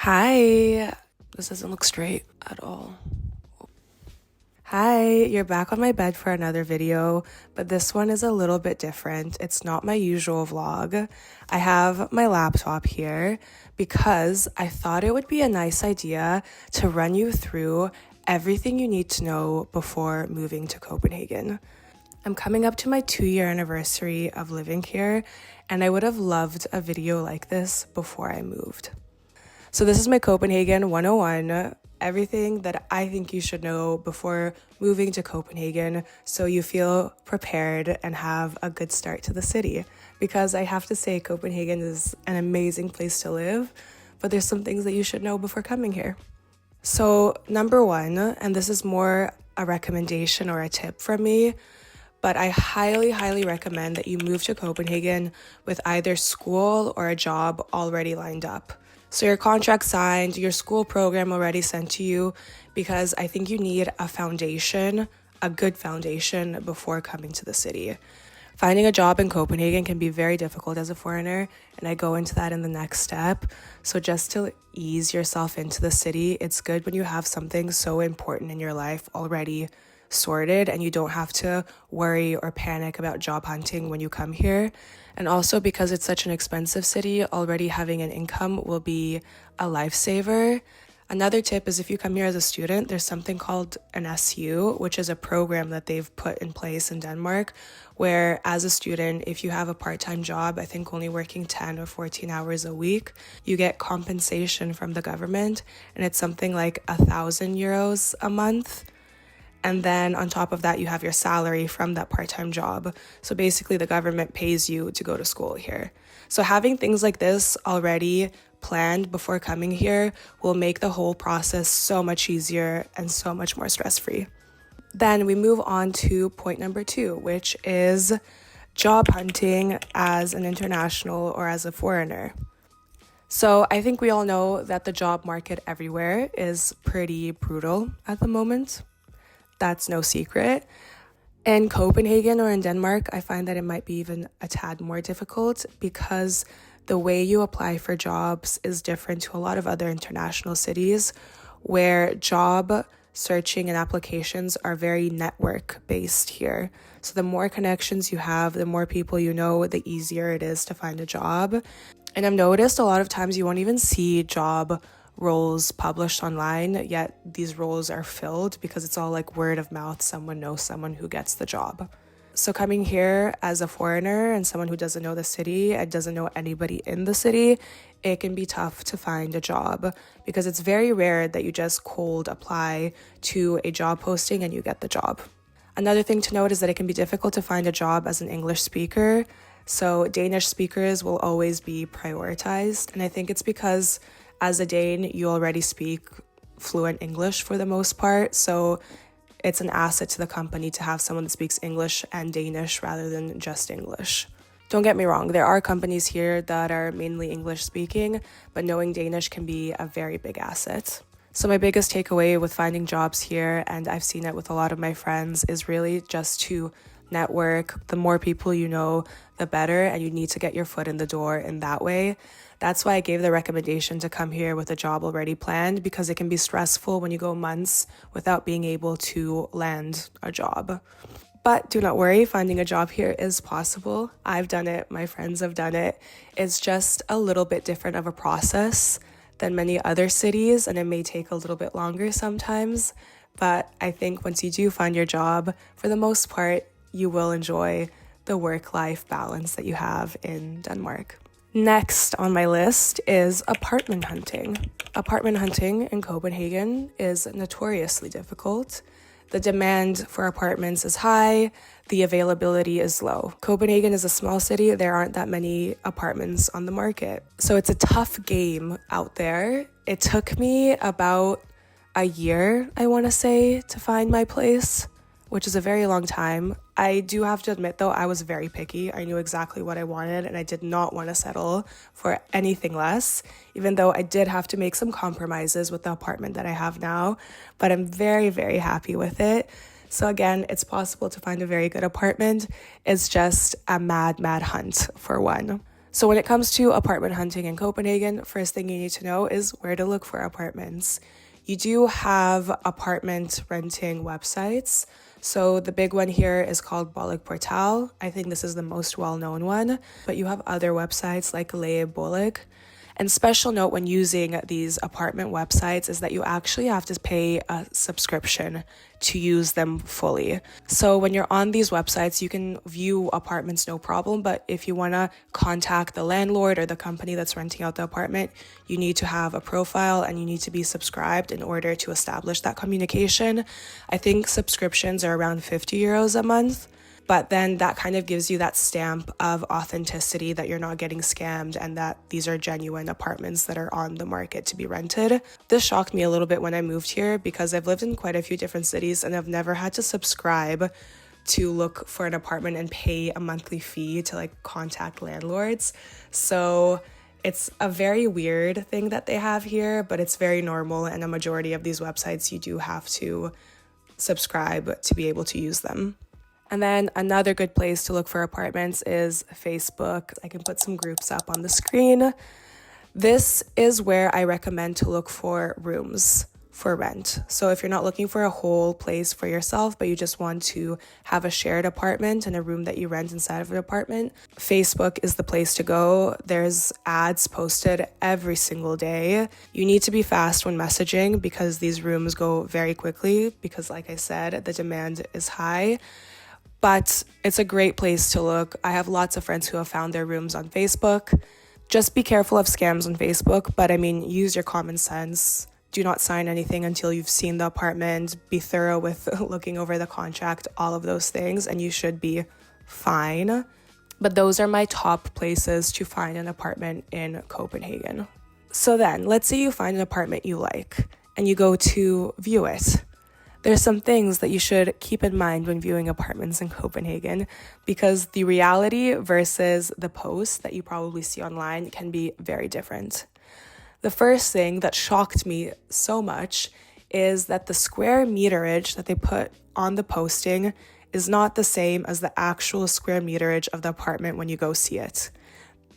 Hi, this doesn't look straight at all. Hi, you're back on my bed for another video, but this one is a little bit different. It's not my usual vlog. I have my laptop here because I thought it would be a nice idea to run you through everything you need to know before moving to Copenhagen. I'm coming up to my 2-year anniversary of living here, and I would have loved a video like this before I moved. So this is my Copenhagen 101, everything that I think you should know before moving to Copenhagen so you feel prepared and have a good start to the city. Because I have to say Copenhagen is an amazing place to live, but there's some things that you should know before coming here. So number one, and this is more a recommendation or a tip from me, but I highly recommend that you move to Copenhagen with either school or a job already lined up. So your contract signed, your school program already sent to you, because I think you need a foundation, a good foundation before coming to the city. Finding a job in Copenhagen can be very difficult as a foreigner, and I go into that in the next step. So just to ease yourself into the city, it's good when you have something so important in your life already sorted and you don't have to worry or panic about job hunting when you come here. And also because it's such an expensive city, already having an income will be a lifesaver. Another tip is if you come here as a student, there's something called an SU, which is a program that they've put in place in Denmark, where as a student, if you have a part-time job, I think only working 10 or 14 hours a week, you get compensation from the government, and it's something like 1,000 euros a month. And then on top of that, you have your salary from that part-time job. So basically the government pays you to go to school here. So having things like this already planned before coming here will make the whole process so much easier and so much more stress-free. Then we move on to point number 2, which is job hunting as an international or as a foreigner. So I think we all know that the job market everywhere is pretty brutal at the moment. That's no secret. In Copenhagen or in Denmark, I find that it might be even a tad more difficult because the way you apply for jobs is different to a lot of other international cities where job searching and applications are very network based here. So the more connections you have, the more people you know, the easier it is to find a job. And I've noticed a lot of times you won't even see job roles published online, yet these roles are filled because it's all like word of mouth. Someone knows someone who gets the job. So coming here as a foreigner and someone who doesn't know the city and doesn't know anybody in the city, it can be tough to find a job because it's very rare that you just cold apply to a job posting and you get the job. Another thing to note is that it can be difficult to find a job as an English speaker. So Danish speakers will always be prioritized. And I think it's because as a Dane, you already speak fluent English for the most part, so it's an asset to the company to have someone that speaks English and Danish rather than just English. Don't get me wrong, there are companies here that are mainly English speaking, but knowing Danish can be a very big asset. So my biggest takeaway with finding jobs here, and I've seen it with a lot of my friends, is really just to network. The more people you know, the better, and you need to get your foot in the door in that way. That's why I gave the recommendation to come here with a job already planned, because it can be stressful when you go months without being able to land a job. But do not worry, finding a job here is possible. I've done it, my friends have done it. It's just a little bit different of a process than many other cities, and it may take a little bit longer sometimes. But I think once you do find your job, for the most part, you will enjoy the work-life balance that you have in Denmark. Next on my list is apartment hunting. Apartment hunting in Copenhagen is notoriously difficult. The demand for apartments is high, the availability is low. Copenhagen is a small city, there aren't that many apartments on the market. So it's a tough game out there. It took me about a year, I want to say, to find my place, which is a very long time. I do have to admit, though, I was very picky. I knew exactly what I wanted, and I did not want to settle for anything less, even though I did have to make some compromises with the apartment that I have now. But I'm very happy with it. So again, it's possible to find a very good apartment. It's just a mad hunt for one. So when it comes to apartment hunting in Copenhagen, first thing you need to know is where to look for apartments. You do have apartment renting websites. So the big one here is called Bollig Portal. I think this is the most well-known one, but you have other websites like Leie Bollig. And special note when using these apartment websites is that you actually have to pay a subscription to use them fully. So when you're on these websites, you can view apartments no problem, but if you want to contact the landlord or the company that's renting out the apartment, you need to have a profile and you need to be subscribed in order to establish that communication. I think subscriptions are around 50 euros a month. But then that kind of gives you that stamp of authenticity that you're not getting scammed and that these are genuine apartments that are on the market to be rented. This shocked me a little bit when I moved here because I've lived in quite a few different cities and I've never had to subscribe to look for an apartment and pay a monthly fee to like contact landlords. So it's a very weird thing that they have here, but it's very normal, and a majority of these websites you do have to subscribe to be able to use them. And then another good place to look for apartments is Facebook. I can put some groups up on the screen. This is where I recommend to look for rooms for rent. So if you're not looking for a whole place for yourself, but you just want to have a shared apartment and a room that you rent inside of an apartment, Facebook is the place to go. There's ads posted every single day. You need to be fast when messaging because these rooms go very quickly because, like I said, the demand is high. But it's a great place to look. I have lots of friends who have found their rooms on Facebook. Just be careful of scams on Facebook, but I mean, use your common sense. Do not sign anything until you've seen the apartment. Be thorough with looking over the contract, all of those things, and you should be fine. But those are my top places to find an apartment in Copenhagen. So then, let's say you find an apartment you like, and you go to view it. There's some things that you should keep in mind when viewing apartments in Copenhagen because the reality versus the posts that you probably see online can be very different. The first thing that shocked me so much is that the square meterage that they put on the posting is not the same as the actual square meterage of the apartment when you go see it.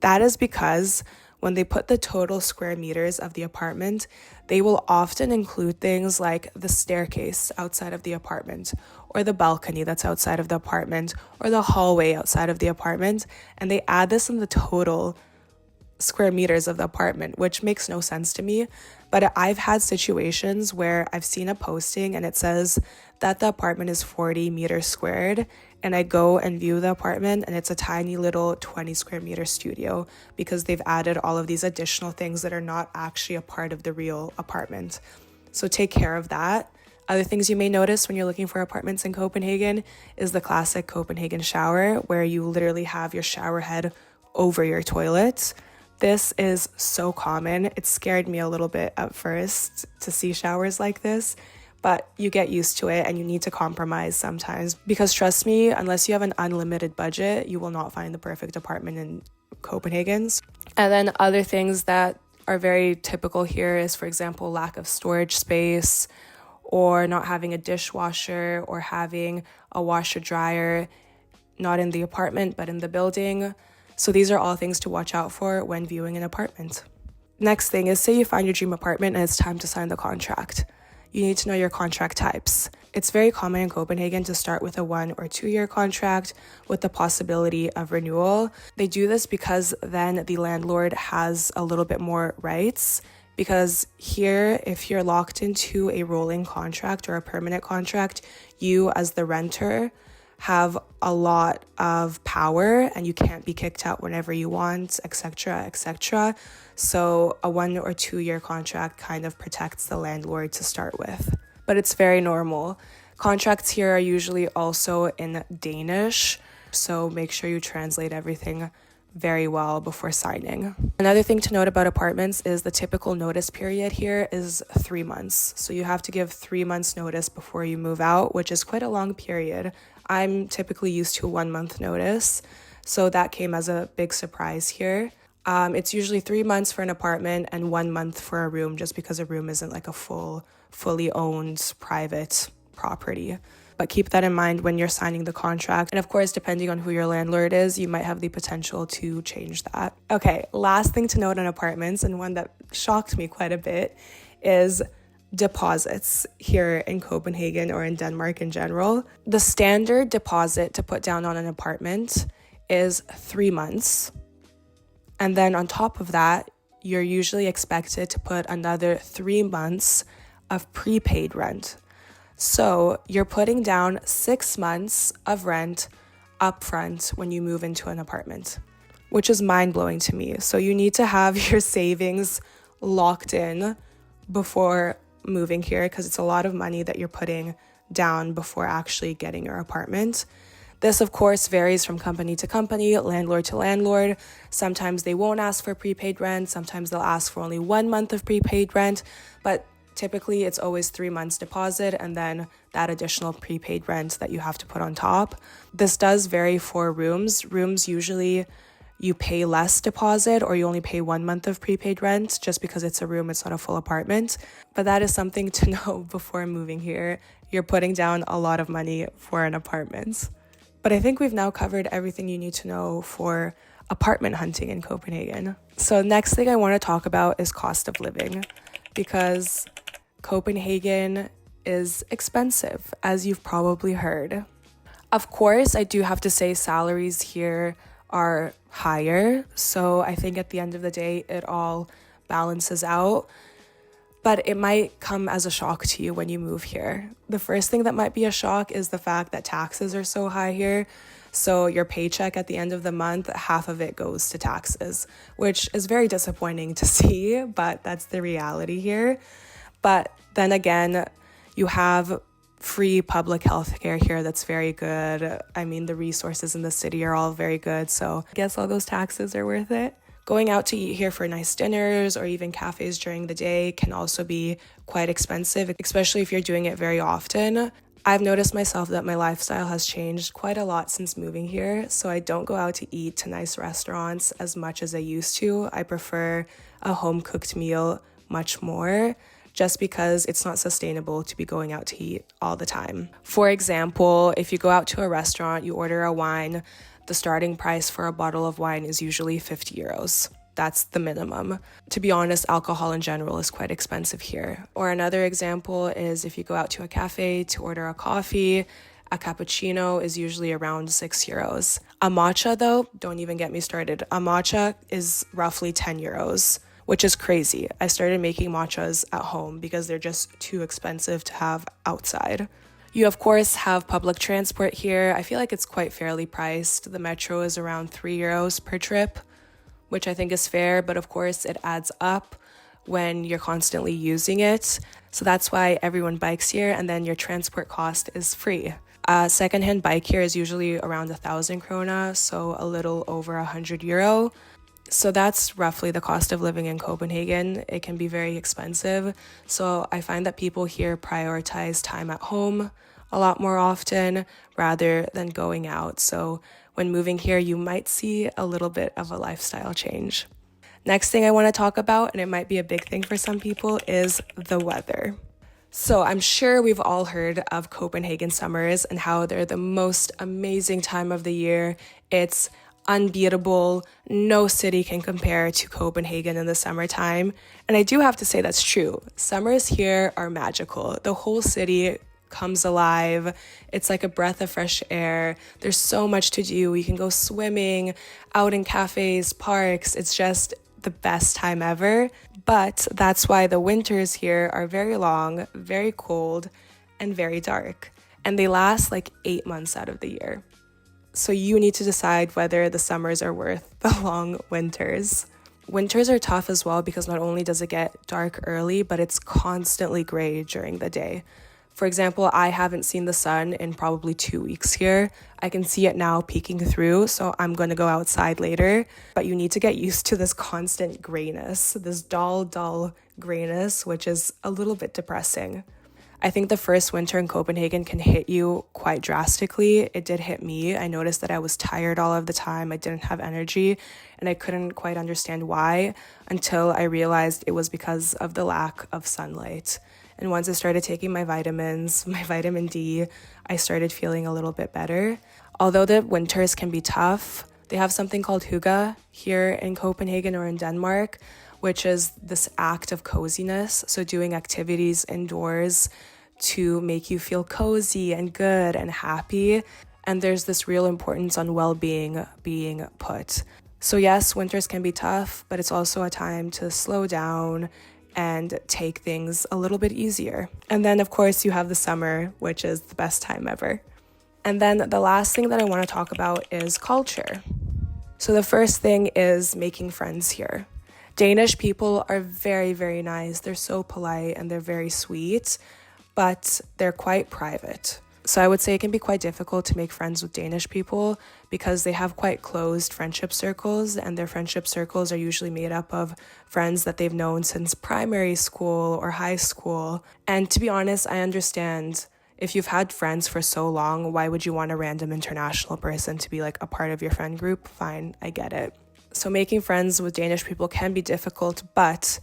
That is because when they put the total square meters of the apartment, they will often include things like the staircase outside of the apartment, or the balcony that's outside of the apartment, or the hallway outside of the apartment, and they add this in the total square meters of the apartment, which makes no sense to me. But I've had situations where I've seen a posting and it says that the apartment is 40 meters squared, and I go and view the apartment and it's a tiny little 20 square meter studio because they've added all of these additional things that are not actually a part of the real apartment. So take care of that. Other things you may notice when you're looking for apartments in Copenhagen is the classic Copenhagen shower, where you literally have your shower head over your toilet. This is so common. It scared me a little bit at first to see showers like this, but you get used to it and you need to compromise sometimes because trust me, unless you have an unlimited budget, you will not find the perfect apartment in Copenhagen. And then other things that are very typical here is, for example, lack of storage space, or not having a dishwasher, or having a washer dryer not in the apartment but in the building. So these are all things to watch out for when viewing an apartment. Next thing is, say you find your dream apartment and it's time to sign the contract. You need to know your contract types. It's very common in Copenhagen to start with a 1 or 2 year contract with the possibility of renewal. They do this because then the landlord has a little bit more rights. Because here, if you're locked into a rolling contract or a permanent contract, you as the renter have a lot of power and you can't be kicked out whenever you want, etc., etc. So a 1 or 2 year contract kind of protects the landlord to start with. But it's very normal. Contracts here are usually also in Danish, so make sure you translate everything very well before signing. Another thing to note about apartments is the typical notice period here is 3 months. So you have to give 3 months notice before you move out, which is quite a long period. I'm typically used to a 1 month notice, so that came as a big surprise here. It's usually 3 months for an apartment and 1 month for a room, just because a room isn't like a fully owned private property. but keep that in mind when you're signing the contract. And of course, depending on who your landlord is, you might have the potential to change that. Okay, last thing to note on apartments, and one that shocked me quite a bit, is deposits here in Copenhagen or in Denmark in general. The standard deposit to put down on an apartment is 3 months. And then on top of that, you're usually expected to put another 3 months of prepaid rent. So you're putting down 6 months of rent upfront when you move into an apartment, which is mind-blowing to me. So you need to have your savings locked in before moving here, because it's a lot of money that you're putting down before actually getting your apartment. This, of course, varies from company to company, landlord to landlord. Sometimes they won't ask for prepaid rent. Sometimes they'll ask for only 1 month of prepaid rent. But typically, it's always 3 months deposit and then that additional prepaid rent that you have to put on top. This does vary for rooms. Rooms usually you pay less deposit, or you only pay 1 month of prepaid rent just because it's a room, it's not a full apartment. But that is something to know before moving here. You're putting down a lot of money for an apartment. But I think we've now covered everything you need to know for apartment hunting in Copenhagen. So next thing I want to talk about is cost of living, because Copenhagen is expensive, as you've probably heard. Of course, I do have to say salaries here are higher, so I think at the end of the day, it all balances out. But it might come as a shock to you when you move here. The first thing that might be a shock is the fact that taxes are so high here. So your paycheck at the end of the month, half of it goes to taxes, which is very disappointing to see, but that's the reality here. But then again, you have free public health care here that's very good. I mean, the resources in the city are all very good, so I guess all those taxes are worth it. Going out to eat here for nice dinners or even cafes during the day can also be quite expensive, especially if you're doing it very often. I've noticed myself that my lifestyle has changed quite a lot since moving here, so I don't go out to eat to nice restaurants as much as I used to. I prefer a home-cooked meal much more, just because it's not sustainable to be going out to eat all the time. For example, if you go out to a restaurant, you order a wine, the starting price for a bottle of wine is usually 50 euros. That's the minimum. To be honest, alcohol in general is quite expensive here. Or another example is if you go out to a cafe to order a coffee, a cappuccino is usually around 6 euros. A matcha though, don't even get me started. A matcha is roughly 10 euros. Which is crazy. I started making matchas at home because they're just too expensive to have outside. You, of course, have public transport here. I feel like it's quite fairly priced. The metro is around 3 euros per trip, which I think is fair, but of course it adds up when you're constantly using it. So that's why everyone bikes here, and then your transport cost is free. A secondhand bike here is usually around 1,000 krona, so a little over 100 euro. So that's roughly the cost of living in Copenhagen. It can be very expensive. So I find that people here prioritize time at home a lot more often rather than going out. So when moving here, you might see a little bit of a lifestyle change. Next thing I want to talk about, and it might be a big thing for some people, is the weather. So I'm sure we've all heard of Copenhagen summers and how they're the most amazing time of the year. It's unbeatable. No city can compare to Copenhagen in the summertime. And I do have to say that's true. Summers here are magical. The whole city comes alive. It's like a breath of fresh air. There's so much to do. You can go swimming, out in cafes, parks. It's just the best time ever. But that's why the winters here are very long, very cold, and very dark. And they last like 8 months out of the year. So you need to decide whether the summers are worth the long winters. Winters are tough as well because not only does it get dark early, but it's constantly gray during the day. For example, I haven't seen the sun in probably 2 weeks here. I can see it now peeking through, so I'm going to go outside later. But you need to get used to this constant grayness, this dull grayness, which is a little bit depressing. I think the first winter in Copenhagen can hit you quite drastically. It did hit me. I noticed that I was tired all of the time. I didn't have energy, and I couldn't quite understand why until I realized it was because of the lack of sunlight. And once I started taking my vitamins, my vitamin D, I started feeling a little bit better. Although the winters can be tough, they have something called hygge here in Copenhagen or in Denmark, which is this act of coziness. So doing activities indoors to make you feel cozy and good and happy. And there's this real importance on well-being being put. So yes, winters can be tough, but it's also a time to slow down and take things a little bit easier. And then of course you have the summer, which is the best time ever. And then the last thing that I want to talk about is culture. So the first thing is making friends here. Danish people are very, very nice. They're so polite and they're very sweet, but they're quite private. So I would say it can be quite difficult to make friends with Danish people because they have quite closed friendship circles, and their friendship circles are usually made up of friends that they've known since primary school or high school. And to be honest, I understand if you've had friends for so long, why would you want a random international person to be like a part of your friend group? Fine, I get it. So making friends with Danish people can be difficult, but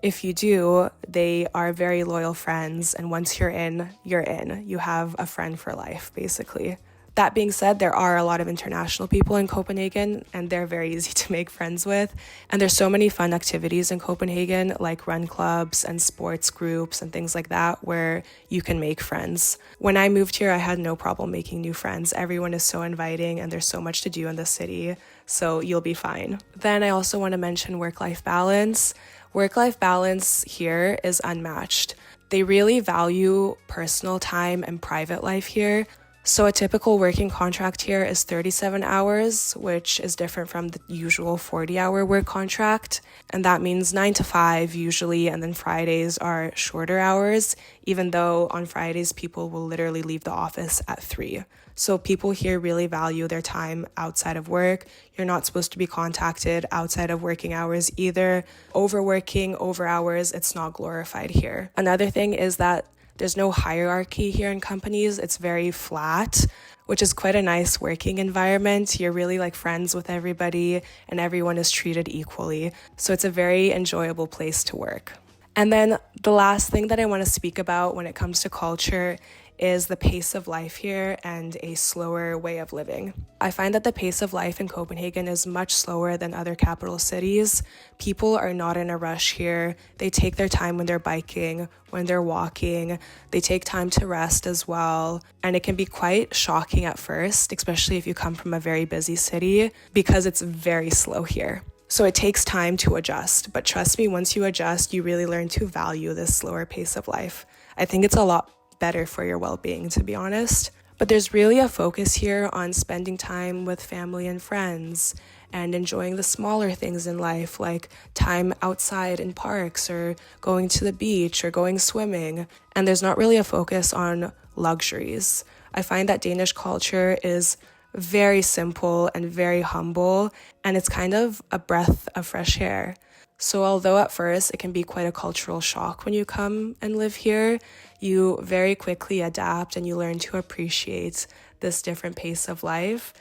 if you do, they are very loyal friends, and once you're in, you're in. You have a friend for life, basically. That being said, there are a lot of international people in Copenhagen, and they're very easy to make friends with. And there's so many fun activities in Copenhagen, like run clubs and sports groups and things like that, where you can make friends. When I moved here, I had no problem making new friends. Everyone is so inviting, and there's so much to do in the city, so you'll be fine. Then I also want to mention work-life balance. Work-life balance here is unmatched. They really value personal time and private life here. So a typical working contract here is 37 hours, which is different from the usual 40-hour work contract. And that means 9 to 5 usually, and then Fridays are shorter hours, even though on Fridays people will literally leave the office at 3. So people here really value their time outside of work. You're not supposed to be contacted outside of working hours either. Overworking, over hours, it's not glorified here. Another thing is that there's no hierarchy here in companies. It's very flat, which is quite a nice working environment. You're really like friends with everybody and everyone is treated equally. So it's a very enjoyable place to work. And then the last thing that I want to speak about when it comes to culture is the pace of life here and a slower way of living. I find that the pace of life in Copenhagen is much slower than other capital cities. People are not in a rush here. They take their time when they're biking, when they're walking. They take time to rest as well. And it can be quite shocking at first, especially if you come from a very busy city, because it's very slow here. So it takes time to adjust. But trust me, once you adjust, you really learn to value this slower pace of life. I think it's a lot better for your well-being, to be honest. But there's really a focus here on spending time with family and friends and enjoying the smaller things in life, like time outside in parks or going to the beach or going swimming. And there's not really a focus on luxuries. I find that Danish culture is very simple and very humble, and it's kind of a breath of fresh air. So although at first it can be quite a cultural shock when you come and live here, you very quickly adapt and you learn to appreciate this different pace of life.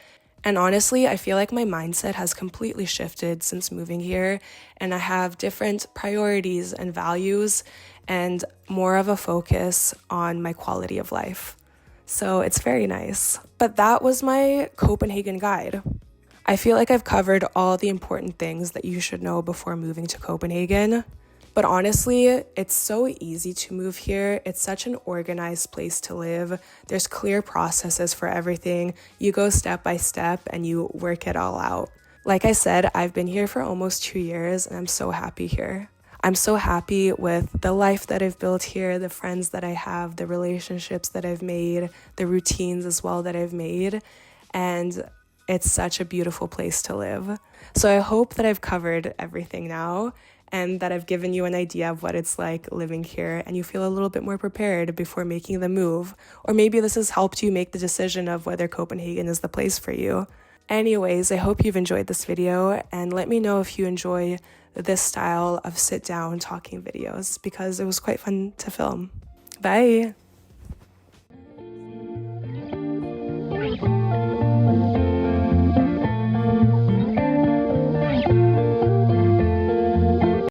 And honestly, I feel like my mindset has completely shifted since moving here, and I have different priorities and values and more of a focus on my quality of life. So it's very nice. But that was my Copenhagen guide. I feel like I've covered all the important things that you should know before moving to Copenhagen. But honestly, it's so easy to move here. It's such an organized place to live. There's clear processes for everything. You go step by step and you work it all out. Like I said, I've been here for almost 2 years and I'm so happy here. I'm so happy with the life that I've built here, the friends that I have, the relationships that I've made, the routines as well that I've made. And it's such a beautiful place to live. So I hope that I've covered everything now and that I've given you an idea of what it's like living here and you feel a little bit more prepared before making the move. Or maybe this has helped you make the decision of whether Copenhagen is the place for you. Anyways, I hope you've enjoyed this video and let me know if you enjoy this style of sit down talking videos because it was quite fun to film. Bye!